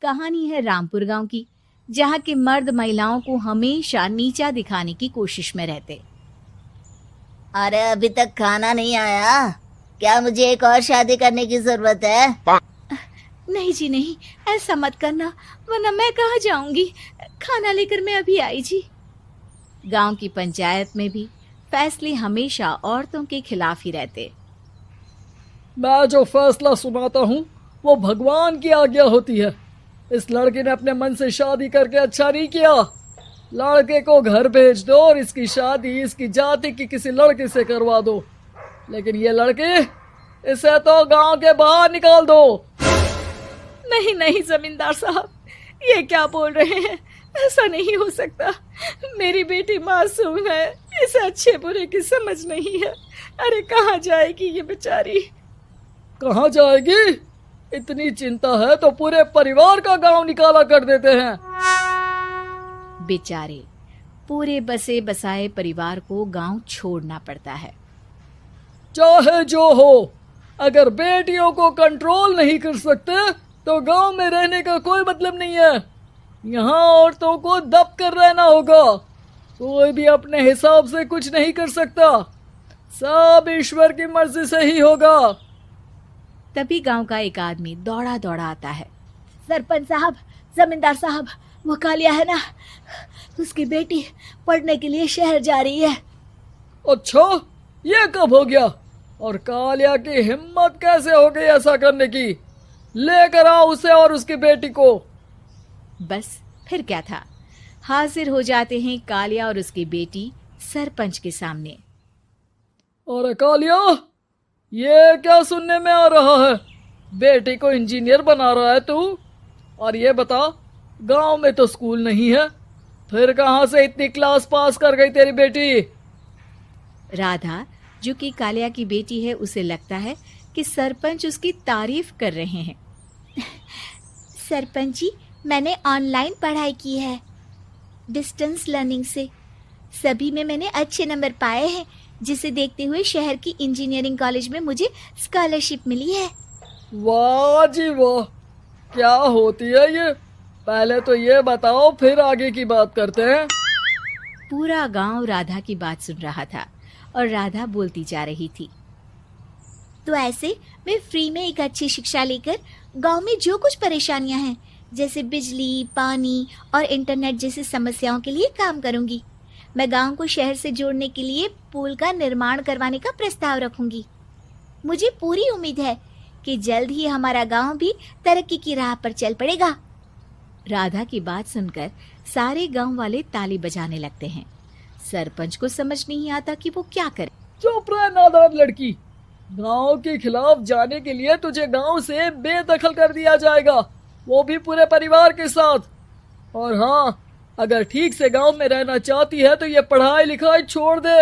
कहानी है रामपुर गांव की, जहां के मर्द महिलाओं को हमेशा नीचा दिखाने की कोशिश में रहते। अरे अभी तक खाना नहीं आया, क्या मुझे एक और शादी करने की जरूरत है? नहीं जी नहीं, ऐसा मत करना, वरना मैं कहाँ जाऊंगी। खाना लेकर मैं अभी आई जी। गांव की पंचायत में भी फैसले हमेशा औरतों के खिलाफ ही रहते। मैं जो फैसला सुनाता हूँ वो भगवान की आज्ञा होती है। इस लड़के ने अपने मन से शादी करके अच्छा नहीं किया। लड़के को घर भेज दो और इसकी शादी इसकी जाति की किसी लड़के से करवा दो, लेकिन ये लड़के, इसे तो गांव के बाहर निकाल दो। नहीं नहीं जमींदार साहब, ये क्या बोल रहे हैं? ऐसा नहीं हो सकता। मेरी बेटी मासूम है, इसे अच्छे बुरे की समझ नहीं है। अरे कहाँ जाएगी ये बेचारी? कहाँ जाएगी? इतनी चिंता है तो पूरे परिवार का गांव निकाला कर देते हैं। बेचारे पूरे बसे बसाए परिवार को गांव छोड़ना पड़ता है। चाहे जो हो, अगर बेटियों को कंट्रोल नहीं कर सकते तो गांव में रहने का कोई मतलब नहीं है। यहाँ औरतों को दब कर रहना होगा। कोई भी अपने हिसाब से कुछ नहीं कर सकता, सब ईश्वर की मर्जी से ही होगा। तभी गांव का एक आदमी दौड़ा दौड़ा आता है। सरपंच साहब, जमींदार साहब, वो कालिया है ना, उसकी बेटी पढ़ने के लिए शहर जा रही है। अच्छा, ये कब हो गया? और कालिया की हिम्मत कैसे हो गई ऐसा करने की? लेकर आओ उसे और उसकी बेटी को। बस फिर क्या था, हाजिर हो जाते हैं कालिया और उसकी बेटी सरपंच के सामने। अरे कालिया, ये क्या सुनने में आ रहा है? बेटी को इंजीनियर बना रहा है तू? और ये बता, गांव में तो स्कूल नहीं है, फिर कहां से इतनी क्लास पास कर गई तेरी बेटी? राधा, जो कि कालिया की बेटी है, उसे लगता है कि सरपंच उसकी तारीफ कर रहे हैं। सरपंच जी, मैंने ऑनलाइन पढ़ाई की है, डिस्टेंस लर्निंग से। सभी में मैंने अच्छे नंबर पाए हैं, जिसे देखते हुए शहर की इंजीनियरिंग कॉलेज में मुझे स्कॉलरशिप मिली है। वाह जी वाह, क्या होती है ये? पहले तो ये बताओ, फिर आगे की बात करते हैं। पूरा गांव राधा की बात सुन रहा था और राधा बोलती जा रही थी। तो ऐसे मैं फ्री में एक अच्छी शिक्षा लेकर गांव में जो कुछ परेशानियां हैं, जैसे बिजली, पानी और इंटरनेट जैसी समस्याओं के लिए काम करूंगी। मैं गांव को शहर से जोड़ने के लिए पुल का निर्माण करवाने का प्रस्ताव रखूंगी। मुझे पूरी उम्मीद है कि जल्द ही हमारा गांव भी तरक्की की राह पर चल पड़ेगा। राधा की बात सुनकर सारे गांव वाले ताली बजाने लगते हैं। सरपंच को समझ नहीं आता कि वो क्या करे। चुप रह नादान लड़की, गांव के खिलाफ जाने के लिए तुझे गांव से बेदखल कर दिया जाएगा, वो भी पूरे परिवार के साथ। और हाँ, अगर ठीक से गांव में रहना चाहती है तो ये पढ़ाई लिखाई छोड़ दे।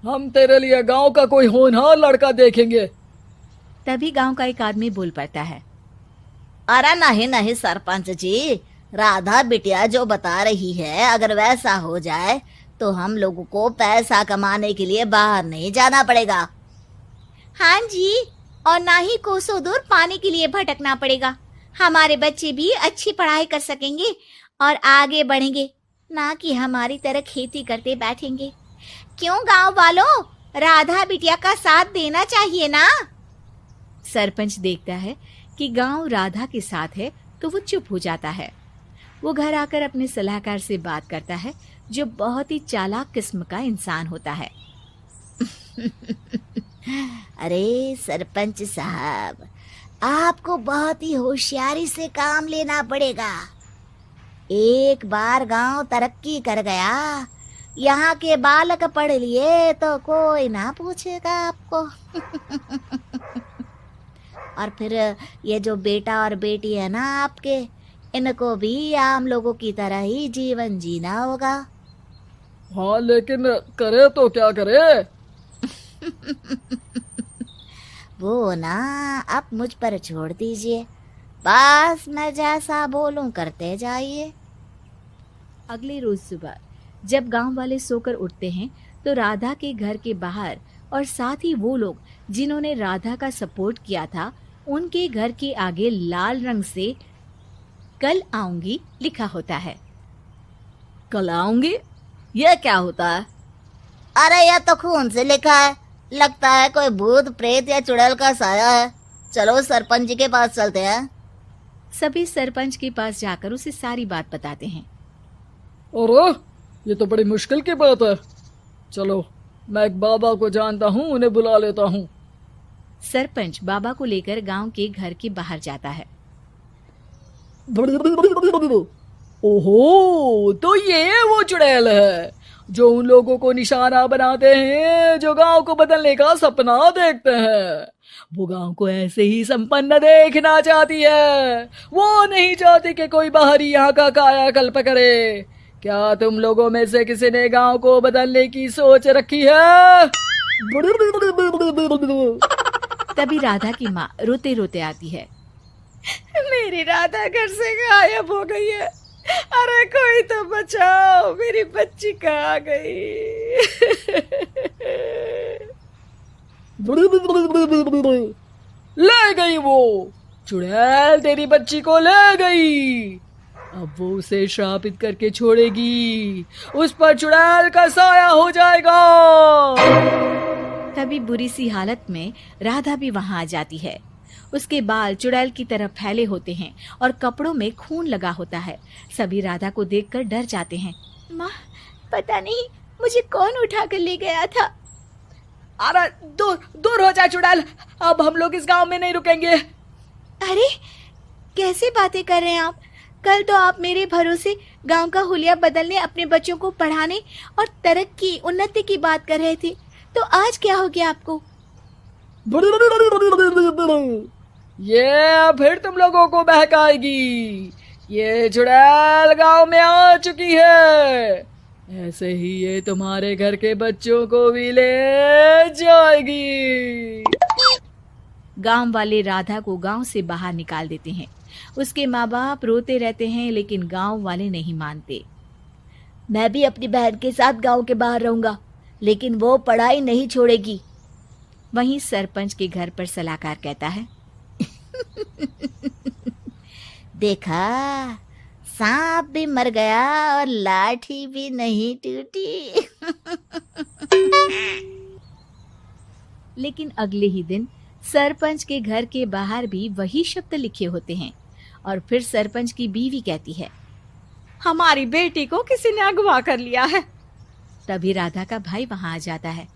हम तेरे लिए गांव का कोई होनहार लड़का देखेंगे। तभी गांव का एक आदमी बोल पड़ता है। अरे नहीं नहीं सरपंच जी, राधा बिटिया जो बता रही है, अगर वैसा हो जाए तो हम लोगों को पैसा कमाने के लिए बाहर नहीं जाना पड़ेगा। हाँ जी, और ना ही कोसों दूर पानी के लिए भटकना पड़ेगा। हमारे बच्चे भी अच्छी पढ़ाई कर सकेंगे और आगे बढ़ेंगे, ना कि हमारी तरह खेती करते बैठेंगे। क्यों गांव वालों, राधा बिटिया का साथ देना चाहिए ना। सरपंच देखता है कि गांव राधा के साथ है तो वो चुप हो जाता है। वो घर आकर अपने सलाहकार से बात करता है, जो बहुत ही चालाक किस्म का इंसान होता है। अरे सरपंच साहब, आपको बहुत ही होशियारी से काम लेना पड़ेगा। एक बार गांव तरक्की कर गया, यहाँ के बालक पढ़ लिए तो कोई ना पूछेगा आपको। और फिर ये जो बेटा और बेटी है ना आपके, इनको भी आम लोगों की तरह ही जीवन जीना होगा। हाँ, लेकिन करे तो क्या करे? वो ना आप मुझ पर छोड़ दीजिए, बस मैं जैसा बोलूं करते जाइए। अगले रोज सुबह जब गांव वाले सोकर उठते हैं तो राधा के घर के बाहर और साथ ही वो लोग जिन्होंने राधा का सपोर्ट किया था, उनके घर के आगे लाल रंग से कल आऊंगी लिखा होता है। कल आऊंगी, यह क्या होता है? अरे यह तो खून से लिखा है, लगता है कोई भूत प्रेत या चुड़ैल का साया है। चलो सरपंच जी के पास चलते हैं। सभी सरपंच के पास जाकर उसे सारी बात बताते हैं। अरे ये तो बड़ी मुश्किल की बात है। चलो मैं एक बाबा को जानता हूँ, उन्हें बुला लेता हूँ। सरपंच बाबा को लेकर गांव के घर के बाहर जाता है। ओहो, तो ये वो चुड़ैल है जो उन लोगों को निशाना बनाते हैं जो गांव को बदलने का सपना देखते हैं। वो गांव को ऐसे ही संपन्न देखना चाहती है। वो नहीं चाहती कि कोई बाहरी यहाँ का कायाकल्प करे। क्या तुम लोगों में से किसी ने गांव को बदलने की सोच रखी है? तभी राधा की माँ रोते रोते आती है। मेरी राधा घर से गायब हो गई है। अरे कोई तो बचाओ, मेरी बच्ची कहाँ गई? ले गई वो चुड़ैल, तेरी बच्ची को ले गई। अब वो उसे श्रापित करके छोड़ेगी, उस पर चुड़ैल का साया हो जाएगा। तभी बुरी सी हालत में राधा भी वहां आ जाती है। उसके बाल चुड़ैल की तरह फैले होते हैं और कपड़ों में खून लगा होता है। सभी राधा को देखकर डर जाते हैं। माँ, पता नहीं मुझे कौन उठा कर ले गया था। अरे दूर दूर हो जा चुड़ैल, अब हम लोग इस गांव में नहीं रुकेंगे। अरे कैसे बातें कर रहे हैं आप? कल तो आप मेरे भरोसे गांव का हुलिया बदलने, अपने बच्चों को पढ़ाने और तरक्की उन्नति की बात कर रहे थे, तो आज क्या हो गया आपको? ये फिर तुम लोगों को बहकाएगी। ये चुड़ैल गांव में आ चुकी है, ऐसे ही ये तुम्हारे घर के बच्चों को भी ले जाएगी। गांव वाले राधा को गांव से बाहर निकाल देते हैं। उसके माँ बाप रोते रहते हैं, लेकिन गांव वाले नहीं मानते। मैं भी अपनी बहन के साथ गांव के बाहर रहूंगा, लेकिन वो पढ़ाई नहीं छोड़ेगी। वहीं सरपंच के घर पर सलाहकार कहता है। देखा, सांप भी मर गया और लाठी भी नहीं टूटी। लेकिन अगले ही दिन सरपंच के घर के बाहर भी वही शब्द लिखे होते हैं। और फिर सरपंच की बीवी कहती है, हमारी बेटी को किसी ने अगवा कर लिया है। तभी राधा का भाई वहां आ जाता है।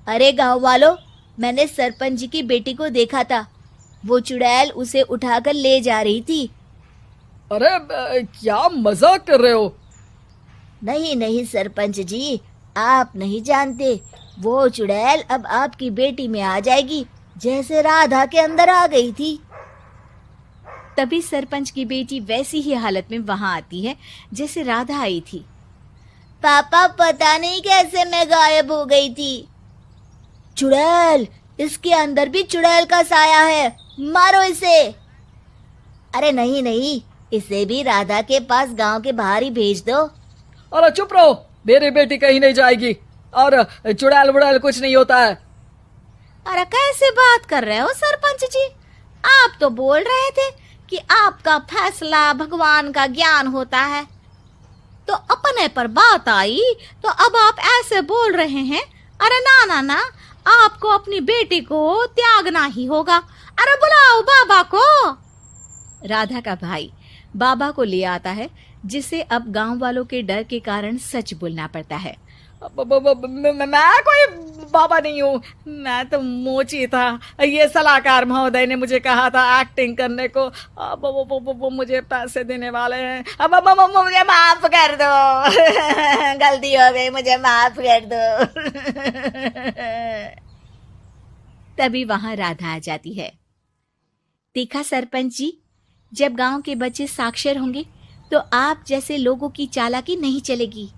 अरे गांव वालों, मैंने सरपंच जी की बेटी को देखा था। वो चुड़ैल उसे उठाकर ले जा रही थी। अरे क्या मजाक कर रहे हो? नहीं नहीं सरपंच जी, आप नहीं जानते। वो चुड़ैल अब आपकी बेटी में आ जाएगी, जैसे राधा के अंदर आ गई थी। तभी सरपंच की बेटी वैसी ही हालत में वहां आती है जैसे राधा आई थी। पापा, पता नहीं कैसे मैं गायब हो गई थी। चुड़ैल, इसके अंदर भी चुड़ैल का साया है, मारो इसे। अरे नहीं नहीं, इसे भी राधा के पास गांव के बाहर ही भेज दो। अरे चुप रहो, मेरी बेटी कहीं नहीं जाएगी और चुड़ैल बुड़ैल कुछ नहीं होता है। अरे कैसे बात कर रहे हो सरपंच जी? आप तो बोल रहे थे कि आपका फैसला भगवान का ज्ञान होता है, तो अपने पर बात आई तो अब आप ऐसे बोल रहे हैं। अरे ना ना ना, आपको अपनी बेटी को त्यागना ही होगा। अरे बुलाओ बाबा को। राधा का भाई बाबा को ले आता है, जिसे अब गांव वालों के डर के कारण सच बोलना पड़ता है। मैं कोई बाबा नहीं हूँ, मैं तो मोची था। ये सलाहकार महोदय ने मुझे कहा था एक्टिंग करने को। अब वो मुझे पैसे देने वाले हैं। अब मुझे माफ कर दो। गलती हो गई, मुझे माफ कर दो। तभी वहां राधा आ जाती है। देखा सरपंच जी, जब गांव के बच्चे साक्षर होंगे तो आप जैसे लोगों की चालाकी नहीं चलेगी।